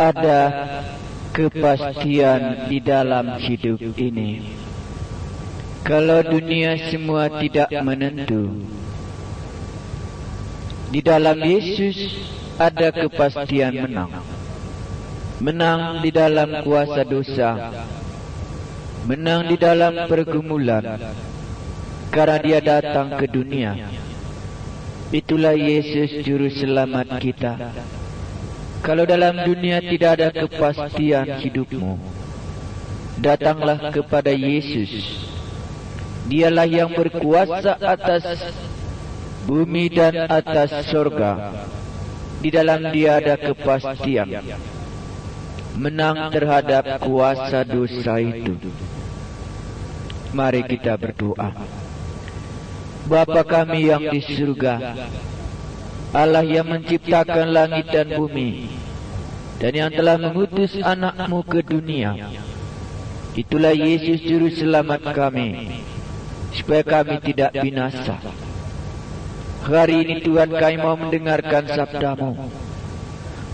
ada kepastian di dalam hidup ini. Kalau dunia semua tidak menentu, di dalam Yesus ada kepastian menang. Menang di dalam kuasa dosa, menang di dalam pergumulan, karena dia datang ke dunia. Itulah Yesus juru selamat kita. Kalau dalam dunia tidak ada kepastian hidupmu, datanglah kepada Yesus. Dialah yang berkuasa atas bumi dan atas surga. Di dalam dia ada kepastian menang terhadap kuasa dosa itu. Mari kita berdoa. Bapa kami yang di surga, Allah yang menciptakan langit dan bumi, dan yang telah mengutus anak-Mu ke dunia, itulah Yesus juru selamat kami, supaya kami tidak binasa. Hari ini Tuhan, kami mau mendengarkan sabda-Mu.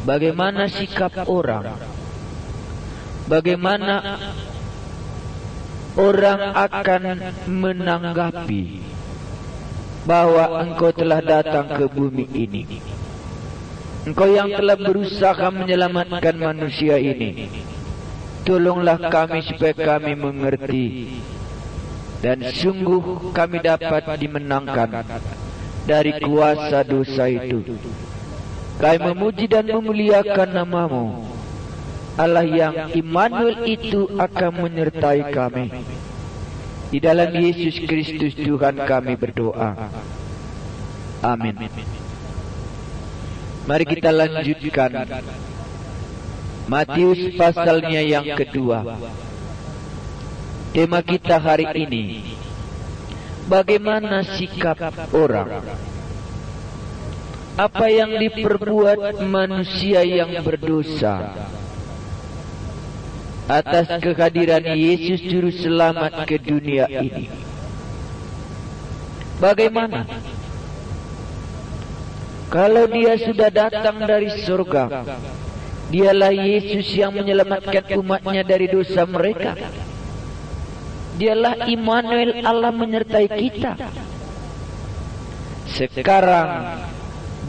Bagaimana sikap orang, bagaimana orang akan menanggapi bahwa Engkau telah datang ke bumi ini. Engkau yang telah berusaha menyelamatkan manusia ini. Tolonglah kami supaya kami mengerti, dan sungguh kami dapat dimenangkan dari kuasa dosa itu. Kami memuji dan memuliakan nama-Mu, Allah yang Immanuel itu akan menyertai kami. Di dalam Yesus Kristus Tuhan kami berdoa. Amin. Mari kita lanjutkan Matius pasalnya yang kedua. Tema kita hari ini, bagaimana sikap orang? Apa yang diperbuat manusia yang berdosa atas kehadiran Yesus juru selamat ke dunia ini? Bagaimana kalau dia sudah datang dari surga? Dialah Yesus yang menyelamatkan umatnya dari dosa mereka. Dialah Immanuel, Allah menyertai kita. Sekarang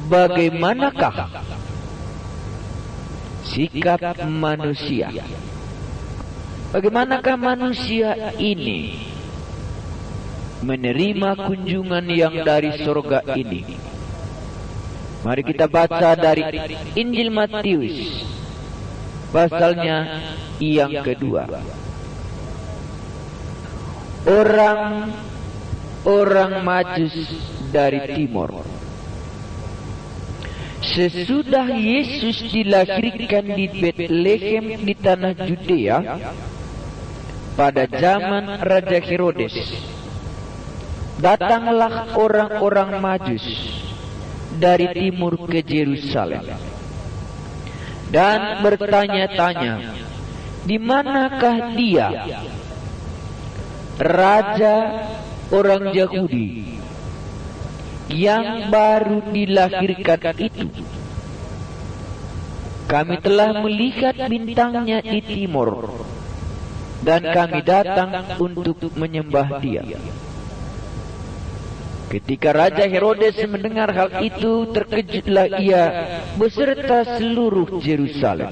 bagaimanakah sikap manusia? Bagaimanakah manusia ini menerima kunjungan yang dari surga ini? Mari kita baca dari Injil Matius pasalnya yang kedua. Orang Majus dari timur. Sesudah Yesus dilahirkan di Bethlehem di tanah Judea pada zaman Raja Herodes, datanglah orang-orang Majus dari timur ke Yerusalem dan bertanya-tanya, di manakah dia, raja orang Yahudi yang baru dilahirkan itu? Kami telah melihat bintangnya di timur, dan kami datang untuk menyembah dia. Ketika Raja Herodes mendengar hal itu, terkejutlah ia beserta seluruh Yerusalem.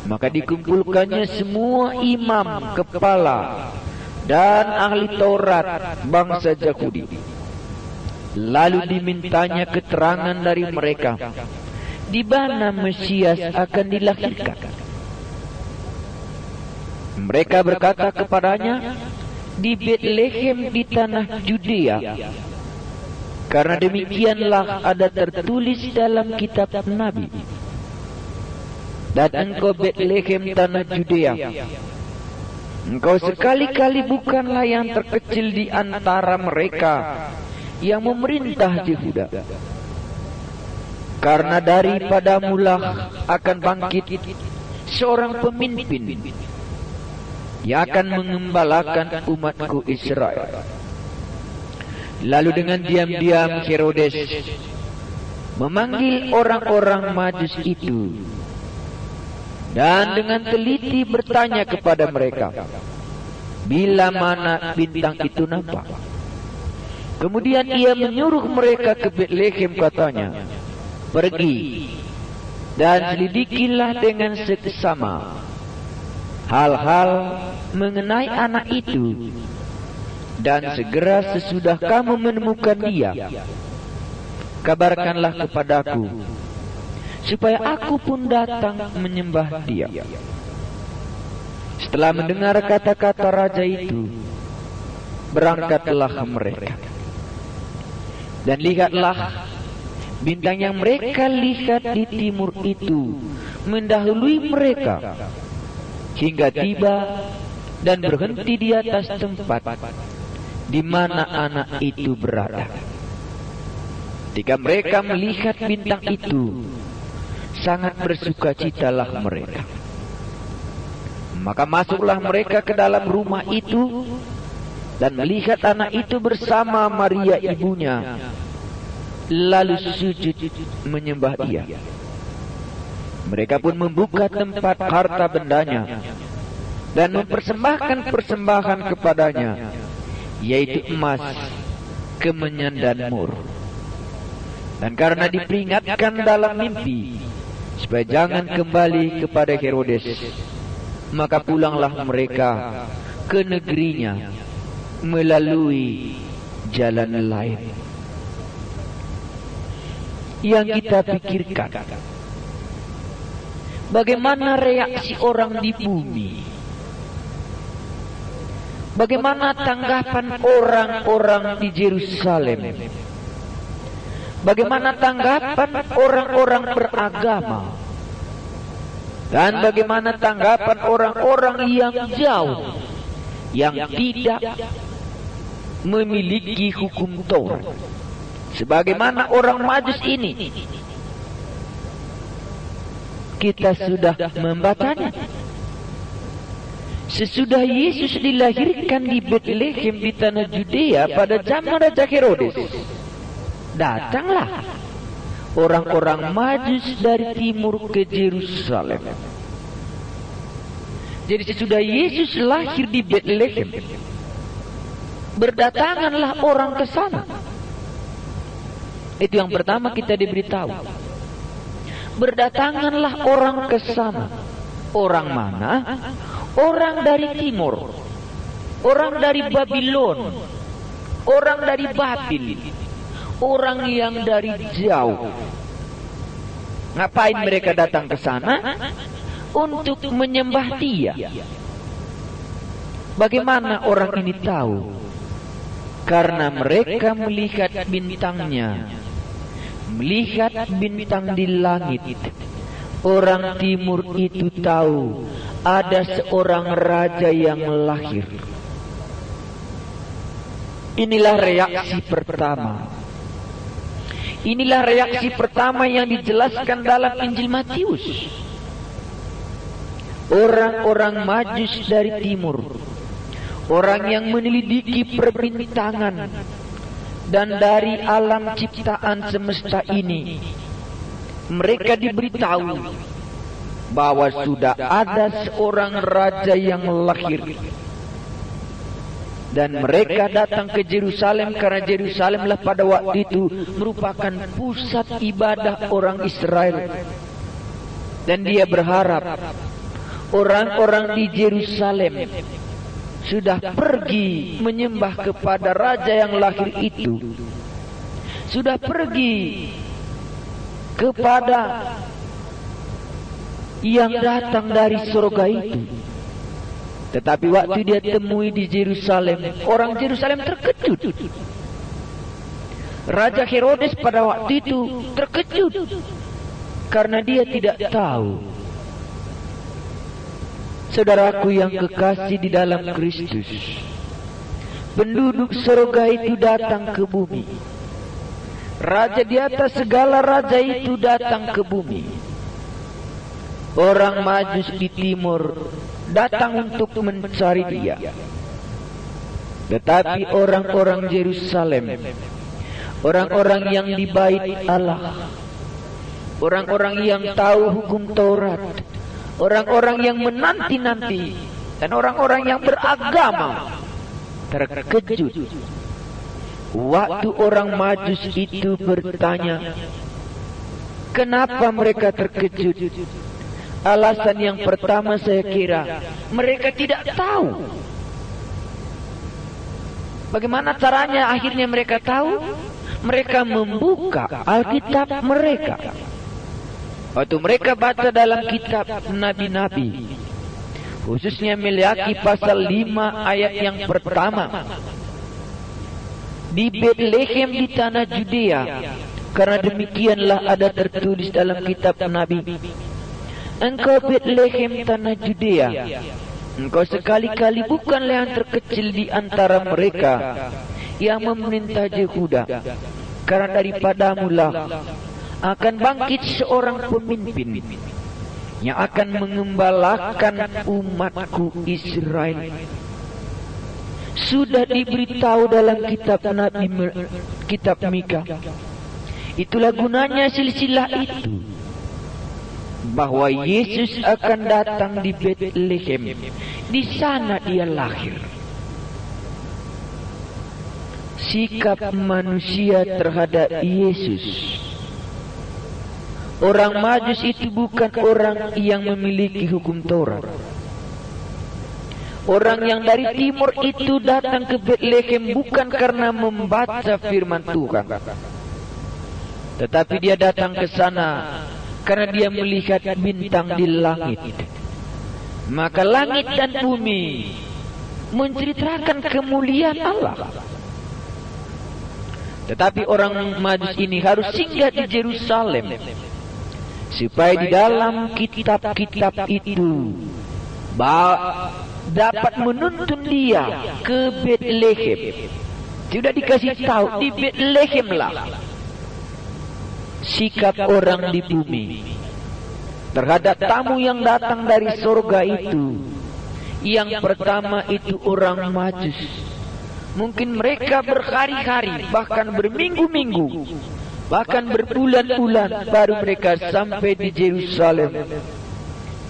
Maka dikumpulkannya semua imam, kepala, dan ahli Taurat bangsa Yahudi. Lalu dimintanya keterangan dari mereka, di mana Mesias akan dilahirkan. Mereka berkata kepadanya, di Bethlehem di tanah Judea, karena demikianlah ada tertulis dalam kitab Nabi. Dan engkau Bethlehem tanah Judea, engkau sekali-kali bukanlah yang terkecil di antara mereka yang memerintah Yehuda. Karena daripadamulah akan bangkit seorang pemimpin yang akan mengembalakan umatku Israel. Lalu dengan diam-diam Herodes memanggil orang-orang Majus itu dan dengan teliti bertanya kepada mereka, bila mana bintang itu nampak. Kemudian ia menyuruh mereka ke Betlehem, katanya, pergi dan selidikilah dengan seksama hal-hal mengenai anak itu, dan segera sesudah kamu menemukan dia, kabarkanlah kepadaku, supaya aku pun datang menyembah dia. Setelah mendengar kata-kata raja itu, berangkatlah mereka. Dan lihatlah, bintang yang mereka lihat di timur itu mendahului mereka, hingga tiba dan berhenti di atas tempat di mana anak itu berada. Ketika mereka melihat bintang itu, sangat bersukacitalah mereka. Maka masuklah mereka ke dalam rumah itu dan melihat anak itu bersama Maria ibunya, lalu sujud menyembah dia. Mereka pun membuka tempat harta bendanya dan mempersembahkan persembahan kepadanya, yaitu emas, kemenyan dan mur. Dan karena diperingatkan dalam mimpi supaya jangan kembali kepada Herodes, maka pulanglah mereka ke negerinya melalui jalan lain. Yang kita pikirkan, bagaimana reaksi orang di bumi? Bagaimana tanggapan orang-orang di Yerusalem? Bagaimana tanggapan orang-orang beragama? Dan bagaimana tanggapan orang-orang yang jauh, yang tidak memiliki hukum Taurat? Sebagaimana orang Majus ini, kita sudah membacanya. Sesudah Yesus dilahirkan di Betlehem di tanah Judea pada zaman Raja Herodes, datanglah orang-orang Majus dari timur ke Yerusalem. Jadi sesudah Yesus lahir di Betlehem, berdatanganlah orang ke sana. Itu yang pertama kita diberitahu. Berdatanganlah orang ke sana. Orang mana? Orang dari timur, orang dari Babylon, orang dari Babil, orang yang dari jauh. Ngapain mereka datang ke sana? Untuk menyembah dia. Bagaimana orang ini tahu? Karena mereka melihat bintangnya, melihat bintang di langit. Orang timur itu tahu ada seorang raja yang lahir. Inilah reaksi pertama. Inilah reaksi pertama yang dijelaskan dalam Injil Matius. Orang-orang Majus dari timur, orang yang menyelidiki perbintangan dan dari alam ciptaan semesta ini, mereka diberitahu bahwa sudah ada seorang raja yang lahir. Dan mereka datang ke Yerusalem karena Yerusalemlah pada waktu itu merupakan pusat ibadah orang Israel. Dan dia berharap orang-orang di Yerusalem sudah pergi menyembah kepada raja yang lahir itu, sudah pergi kepada yang datang dari surga itu. Tetapi waktu dia temui di Yerusalem, orang Yerusalem terkejut. Raja Herodes pada waktu itu terkejut karena dia tidak tahu. Saudaraku yang kekasih di dalam Kristus, penduduk surga itu datang ke bumi. Raja di atas segala raja itu datang ke bumi. Orang Majus di timur datang untuk mencari dia. Tetapi orang-orang Yerusalem, orang-orang yang di bait Allah, orang-orang yang tahu hukum Taurat, orang-orang yang menanti-nanti, dan orang-orang yang beragama terkejut waktu orang Majus itu bertanya. Kenapa mereka terkejut? Alasan yang pertama saya kira mereka tidak tahu. Bagaimana caranya akhirnya mereka tahu? Mereka membuka Alkitab mereka. Waktu mereka baca dalam kitab Nabi-Nabi, khususnya Meleaki pasal 5 ayat yang pertama. Di Bethlehem di tanah Judea, karena demikianlah ada tertulis dalam kitab Nabi. Engkau Bethlehem tanah Judea, engkau sekali-kali bukanlah yang terkecil di antara mereka yang memerintah Yehuda, karena daripadamulah akan bangkit seorang pemimpin yang akan mengembalakan umatku Israel. Sudah diberitahu dalam kitab Nabi, kitab Mika. Itulah gunanya silsilah itu, bahwa Yesus akan datang di Bethlehem. Di sana dia lahir. Sikap manusia terhadap Yesus. Orang Majus itu bukan orang yang memiliki hukum Taurat. Orang yang dari timur itu datang ke Bethlehem bukan karena membaca firman Tuhan, tetapi dia datang ke sana karena dia melihat bintang di langit. Maka langit dan bumi menceritakan kemuliaan Allah. Tetapi orang Majus ini harus singgah di Yerusalem, supaya di dalam kitab-kitab itu dapat menuntun dia ke Bethlehem. Sudah dikasih tahu di Bethlehem lah sikap orang di bumi terhadap tamu yang datang dari surga itu. Yang pertama itu orang Majus. Mungkin mereka berhari-hari, bahkan berminggu-minggu, bahkan berbulan-bulan baru mereka sampai di Yerusalem,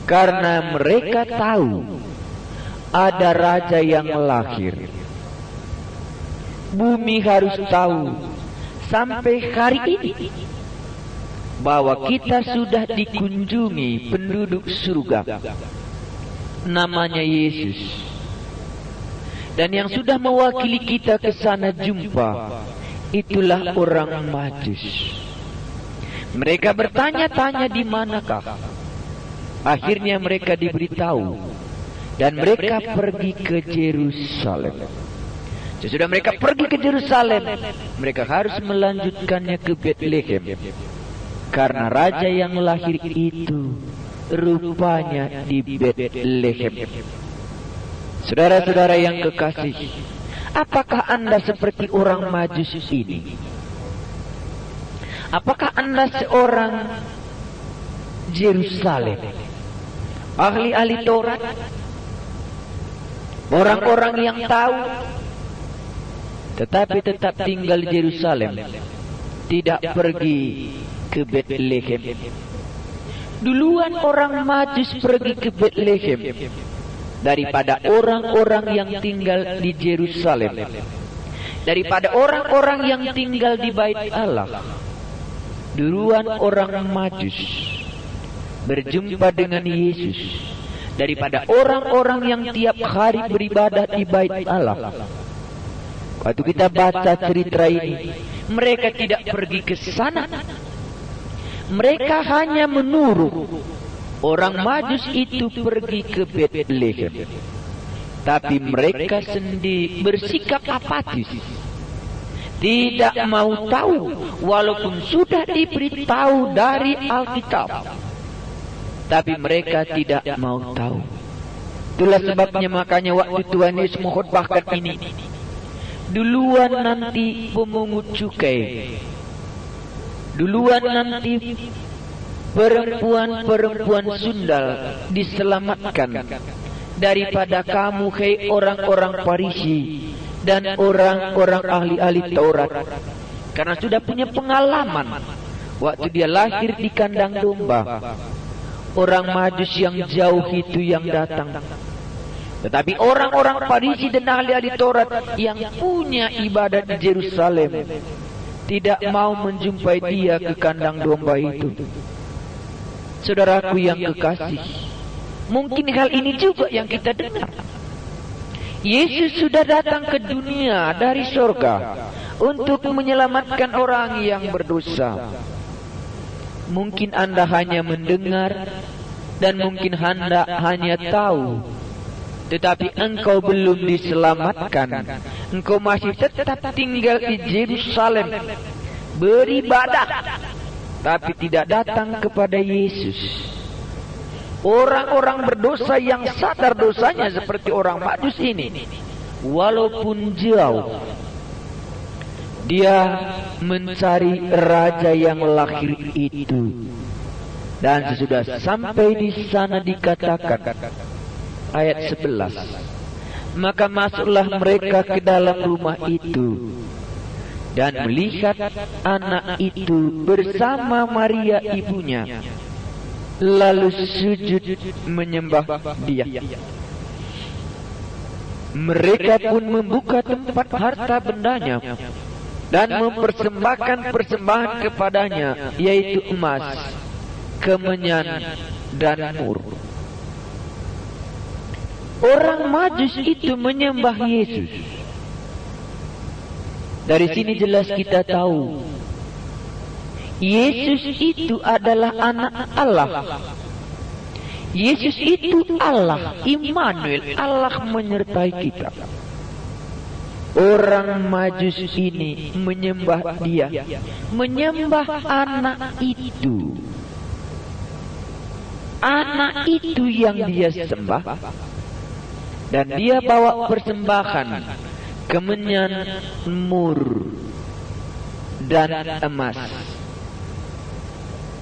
karena mereka tahu ada raja yang lahir. Bumi harus tahu sampai hari ini bahwa kita sudah dikunjungi penduduk surga, namanya Yesus. Dan yang sudah mewakili kita ke sana jumpa, itulah orang Majus. Mereka bertanya-tanya di manakah. Akhirnya mereka diberitahu, dan mereka pergi ke Yerusalem. Sesudah mereka pergi ke Yerusalem, mereka harus melanjutkannya ke Bethlehem, karena raja yang lahir itu rupanya di Bethlehem. Saudara-saudara yang kekasih, apakah Anda seperti orang Majus ini? Apakah Anda seorang Yerusalem, ahli-ahli Taurat, orang-orang yang tahu, tetapi tetap tinggal di Yerusalem, tidak pergi ke Bethlehem? Duluan orang Majus pergi ke Bethlehem daripada orang-orang yang tinggal di Yerusalem, daripada orang-orang yang tinggal di Bait Allah. Duluan orang Majus berjumpa dengan Yesus daripada orang-orang yang tiap hari beribadah di Bait Allah. Waktu kita baca cerita ini, mereka tidak pergi ke sana. Mereka hanya menuruh orang Majus itu pergi ke Bethlehem. Tapi mereka sendiri bersikap apatis, tidak mau tahu, walaupun sudah diberitahu dari Alkitab. Tapi mereka tidak mau tahu. Itulah sebabnya makanya waktu Tuhan Yesus mengkhotbahkan ini, duluan nanti pemungut cukai, duluan nanti perempuan-perempuan sundal diselamatkan daripada kamu, hei orang-orang Farisi dan orang-orang ahli-ahli Taurat, karena sudah punya pengalaman waktu dia lahir di kandang domba. orang Majus yang jauh itu yang datang. Tetapi orang-orang Farisi dan ahli-ahli Taurat yang punya ibadat di Yerusalem tidak mau menjumpai dia ke kandang domba itu. Saudaraku yang kekasih, mungkin hal ini juga yang kita dengar. Yesus sudah datang ke dunia dari surga untuk menyelamatkan orang yang berdosa. Mungkin Anda hanya mendengar dan mungkin Anda hanya tahu, tetapi engkau belum diselamatkan. Engkau masih tetap tinggal di Yerusalem, beribadah, tapi tidak datang kepada Yesus. Orang-orang berdosa yang sadar dosanya seperti orang Majus ini, walaupun jauh, dia mencari raja yang lahir itu. Dan sesudah sampai di sana dikatakan, ayat 11, maka masuklah mereka ke dalam rumah itu dan melihat anak itu bersama Maria ibunya, lalu sujud menyembah dia. Mereka pun membuka tempat harta bendanya dan mempersembahkan persembahan kepadanya, yaitu emas, kemenyan, dan mur. Orang Majus itu menyembah Yesus. Dari sini jelas kita tahu Yesus itu adalah anak Allah. Yesus itu Allah, Immanuel, Allah menyertai kita. Orang Majus ini menyembah dia, menyembah anak itu. Anak itu yang dia sembah. Dan dia bawa persembahan kemenyan, mur, dan emas.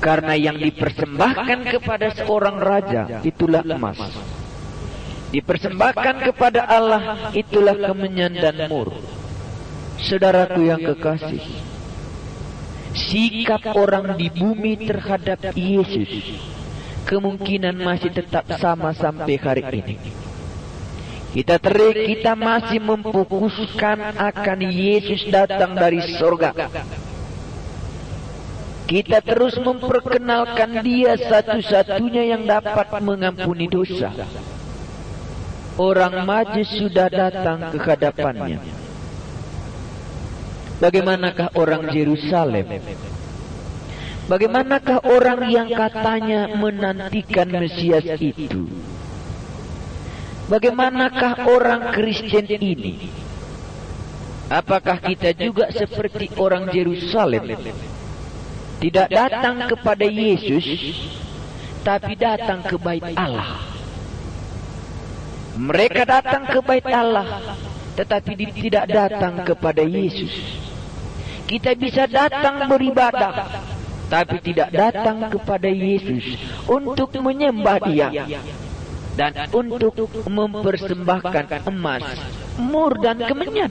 Karena yang dipersembahkan kepada seorang raja itulah emas, dipersembahkan kepada Allah itulah kemenyan dan mur. Saudaraku yang kekasih, sikap orang di bumi terhadap Yesus kemungkinan masih tetap sama sampai hari ini. Kita masih memfokuskan akan Yesus datang dari surga. Kita terus memperkenalkan dia satu-satunya yang dapat mengampuni dosa. Orang Majus sudah datang ke hadapannya. Bagaimanakah orang Yerusalem? Bagaimanakah orang yang katanya menantikan Mesias itu? Bagaimanakah orang Kristen ini? Apakah kita juga seperti orang Yerusalem? Tidak datang kepada Yesus, tapi datang ke bait Allah. Mereka datang ke bait Allah, tetapi tidak datang kepada Yesus. Kita bisa datang beribadah, tapi tidak datang kepada Yesus untuk menyembah dia dan untuk mempersembahkan emas, mur, dan kemenyan.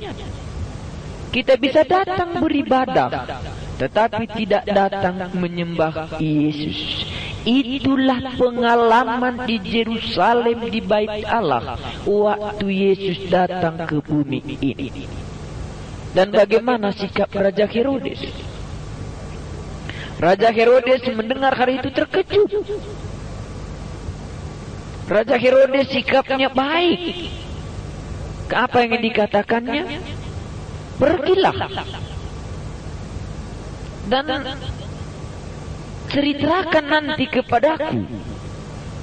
Kita bisa datang beribadah, tetapi tidak datang menyembah Yesus. Itulah pengalaman di Yerusalem, di bait Allah, waktu Yesus datang ke bumi ini. Dan bagaimana sikap Raja Herodes? Raja Herodes mendengar hari itu terkejut. Raja Herodes sikapnya baik. Apa yang dikatakannya? Pergilah dan ceritakan nanti kepadaku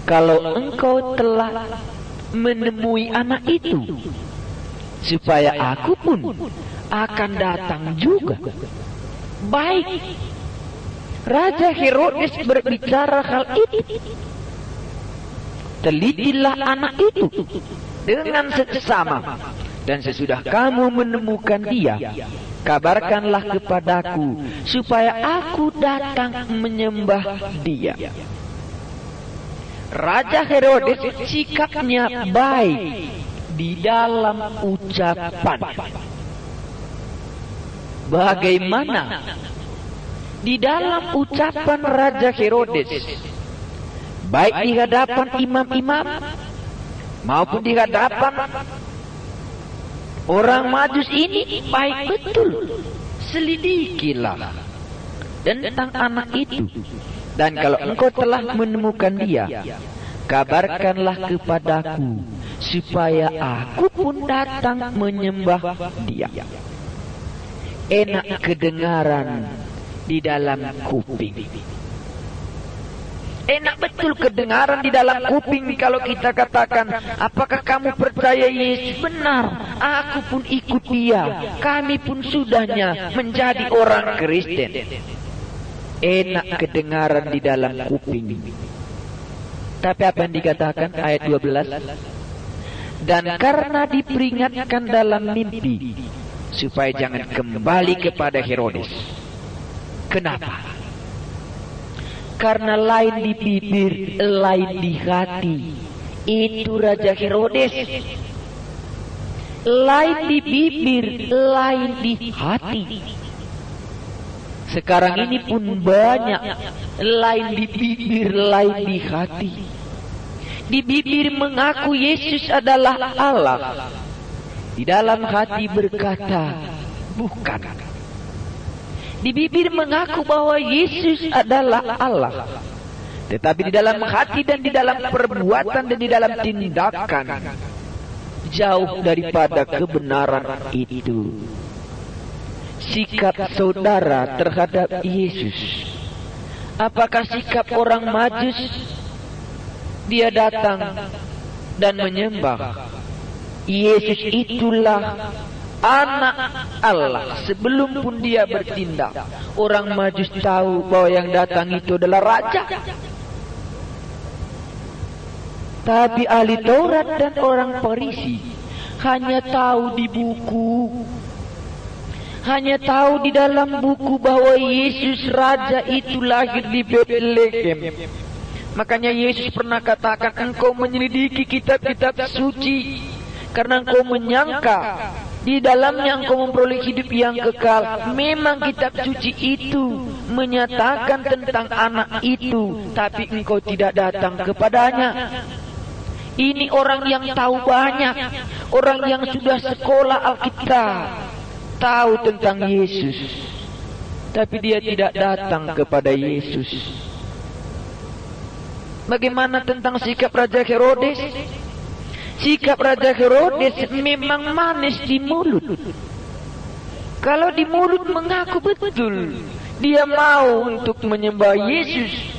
kalau engkau telah menemui anak itu, supaya aku pun akan datang juga. Baik, Raja Herodes berbicara hal itu. Telitilah anak itu dengan seksama, dan sesudah kamu menemukan dia, kabarkanlah kepadaku supaya aku datang menyembah dia. Raja Herodes sikapnya baik di dalam ucapan. Bagaimana di dalam ucapan Raja Herodes? baik di hadapan imam-imam maupun di hadapan orang Majus ini, baik betul. Selidikilah tentang anak itu. Dan kalau engkau telah menemukan dia, kabarkanlah kepadaku, supaya aku pun datang menyembah dia. Enak kedengaran di dalam kuping. Enak betul kedengaran di dalam kuping kalau kita katakan, apakah kamu percaya Yesus? Benar, aku pun ikut dia. Kami pun sudahnya menjadi orang Kristen. Enak kedengaran di dalam kuping. Tapi apa yang dikatakan ayat 12? Dan karena diperingatkan dalam mimpi, supaya jangan kembali kepada Herodes. Kenapa? Karena lain di bibir, lain di hati. Itu Raja Herodes. Lain di bibir, lain di hati. Sekarang ini pun banyak lain di bibir, lain di hati. Di bibir mengaku Yesus adalah Allah. Di dalam hati berkata, bukan. Di bibir mengaku bahwa Yesus adalah Allah, tetapi di dalam hati dan di dalam perbuatan dan di dalam tindakan jauh daripada kebenaran itu. Sikap saudara terhadap Yesus, apakah sikap orang Majus? Dia datang dan menyembah Yesus itulah anak Allah. Sebelum pun dia bertindak, orang Majus tahu bahwa yang datang itu adalah raja. Tapi ahli Taurat dan orang Farisi hanya tahu di buku, hanya tahu di dalam buku bahwa Yesus raja itu lahir di Bethlehem. Makanya Yesus pernah katakan, engkau menyelidiki kitab-kitab suci karena engkau menyangka di dalamnya engkau memperoleh hidup yang kekal. Memang kitab suci itu menyatakan tentang anak itu, tapi engkau tidak datang kepadanya. Ini orang yang tahu banyak, orang yang sudah sekolah Alkitab, tahu tentang Yesus, tapi dia tidak datang kepada Yesus. Bagaimana tentang sikap Raja Herodes? Sikap Raja Herodes memang manis di mulut. Kalau di mulut mengaku betul dia mau untuk menyembah Yesus,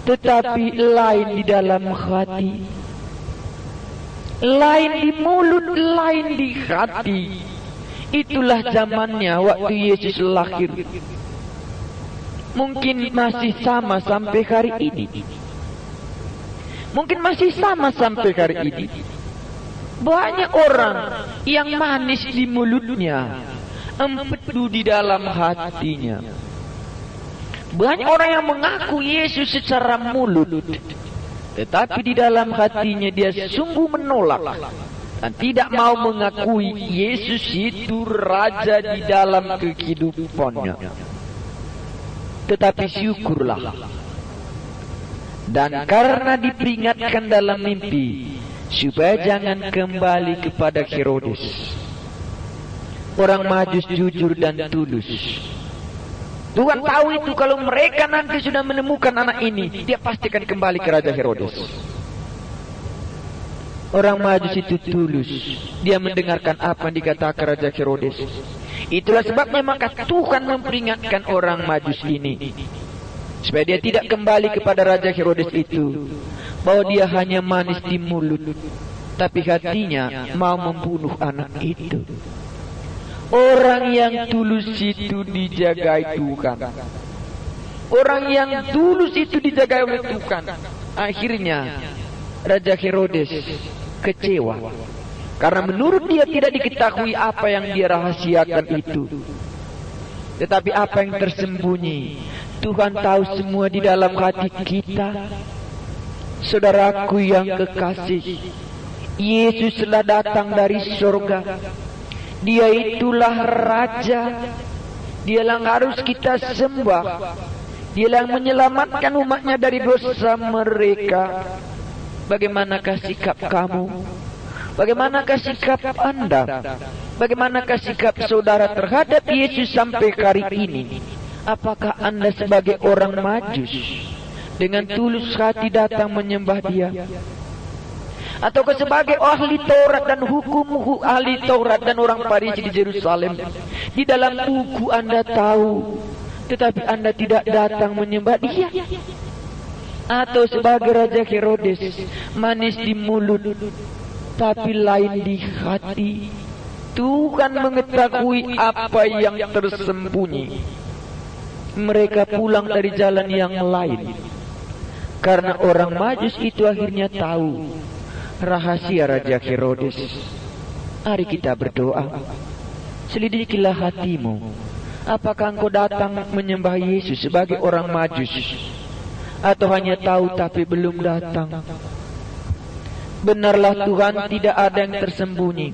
tetapi lain di dalam hati. Lain di mulut, lain di hati. Itulah zamannya waktu Yesus lahir. Mungkin masih sama sampai hari ini. Mungkin masih sama sampai hari ini. Banyak orang yang manis di mulutnya, empedu di dalam hatinya. Banyak orang yang mengaku Yesus secara mulut, tetapi di dalam hatinya dia sungguh menolak dan tidak mau mengakui Yesus itu raja di dalam kehidupannya. Tetapi syukurlah, dan karena diperingatkan dalam mimpi supaya jangan kembali kepada Herodes. Orang Majus jujur dan tulus. Tuhan tahu itu, kalau mereka nanti sudah menemukan anak ini, dia pastikan kembali ke Raja Herodes. Orang Majus itu tulus. Dia mendengarkan apa yang dikatakan Raja Herodes. Itulah sebabnya maka Tuhan memperingatkan orang Majus ini, supaya dia tidak kembali kepada Raja Herodes itu, bahwa dia hanya manis di mulut, tapi hatinya mau membunuh anak itu. Orang yang tulus itu dijagai Tuhan. Orang yang tulus itu dijagai oleh Tuhan. Akhirnya Raja Herodes kecewa, karena menurut dia tidak diketahui apa yang dia rahasiakan itu. Tetapi apa yang tersembunyi, Tuhan tahu semua di dalam hati kita. Saudaraku yang kekasih, Yesus telah datang dari surga. Dia itulah Raja. Dialah harus kita sembah. Dialah yang menyelamatkan umatnya dari dosa mereka. Bagaimanakah sikap kamu? Bagaimanakah sikap Anda? Bagaimanakah sikap saudara terhadap Yesus sampai hari ini? Apakah Anda sebagai orang Majus dengan tulus hati datang menyembah Dia? Ataukah sebagai ahli Taurat dan hukum ahli Taurat dan orang Farisi di Yerusalem? Di dalam buku Anda tahu, tetapi Anda tidak datang menyembah Dia. Atau sebagai Raja Herodes, manis di mulut tapi lain di hati. Tuhan mengetahui apa yang tersembunyi. Mereka pulang dari jalan yang lain karena orang Majus itu akhirnya tahu rahasia Raja Herodes. Mari kita berdoa. Selidikilah hatimu. Apakah engkau datang menyembah Yesus sebagai orang Majus, atau hanya tahu tapi belum datang? Benarlah Tuhan, tidak ada yang tersembunyi.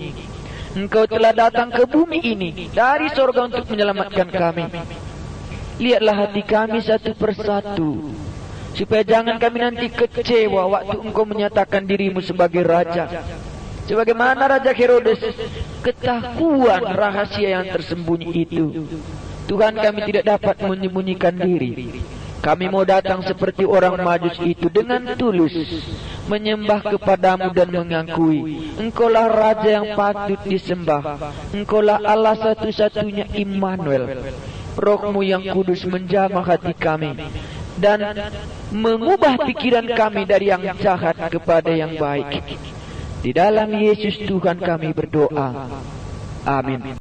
Engkau telah datang ke bumi ini dari surga untuk menyelamatkan kami. Lihatlah hati kami satu persatu, supaya jangan kami nanti kecewa waktu engkau menyatakan dirimu sebagai Raja. Sebagaimana Raja Herodes ketahuan rahasia yang tersembunyi itu. Tuhan, kami tidak dapat menyembunyikan diri. Kami mau datang seperti orang Majus itu dengan tulus menyembah kepadamu dan mengakui Engkaulah Raja yang patut disembah. Engkaulah Allah satu-satunya Immanuel. Roh-Mu yang kudus menjamah hati kami dan mengubah pikiran kami dari yang jahat kepada yang baik. Di dalam Yesus Tuhan kami berdoa. Amin.